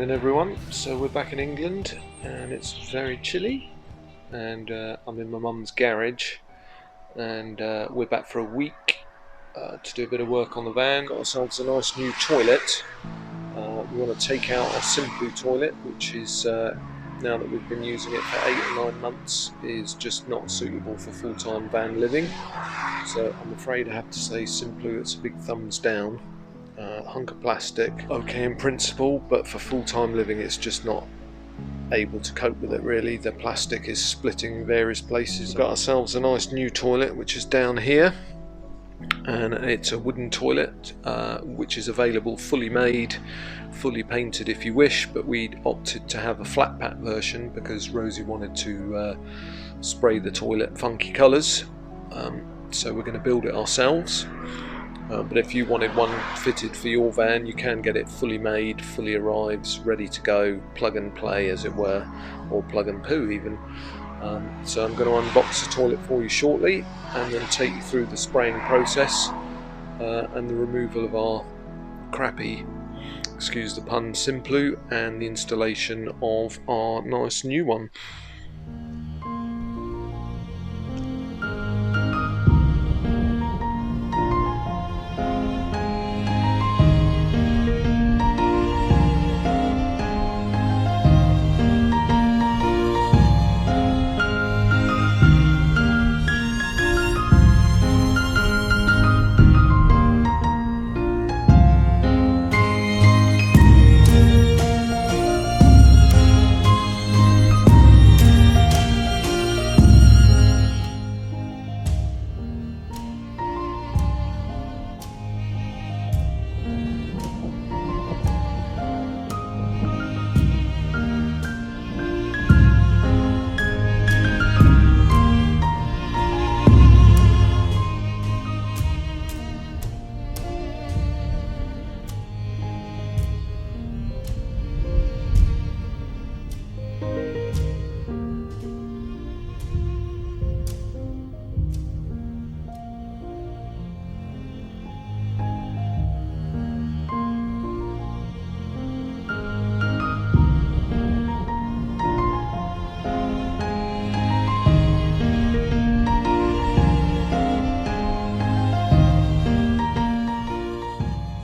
Morning everyone. So we're back in England and it's very chilly, and I'm in my mum's garage, and we're back for a week to do a bit of work on the van. Got ourselves a nice new toilet. We want to take out our Simploo toilet, which is now that we've been using it for 8 or 9 months, is just not suitable for full-time van living. So I'm afraid I have to say Simploo, it's a big thumbs down. Hunk of plastic, okay in principle, but for full-time living it's just not able to cope with it really. The plastic is splitting in various places. We've got ourselves a nice new toilet which is down here, and it's a wooden toilet which is available fully made, fully painted if you wish, but we opted to have a flat pack version because Rosie wanted to spray the toilet funky colours, so we're going to build it ourselves. But if you wanted one fitted for your van, you can get it fully made, fully arrives, ready to go, plug and play as it were, or plug and poo even. So I'm going to unbox the toilet for you shortly and then take you through the spraying process and the removal of our crappy, excuse the pun, Simploo, and the installation of our nice new one.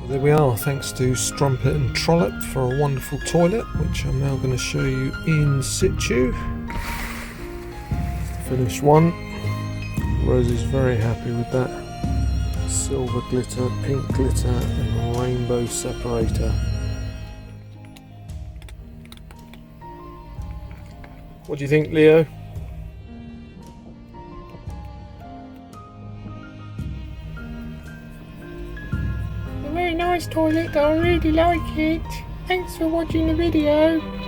There we are, thanks to Strumpet and Trollop for a wonderful toilet, which I'm now going to show you in situ. Finished one. Rosie's very happy with that. Silver glitter, pink glitter and rainbow separator. What do you think, Leo? Very nice toilet, I really like it. Thanks for watching the video.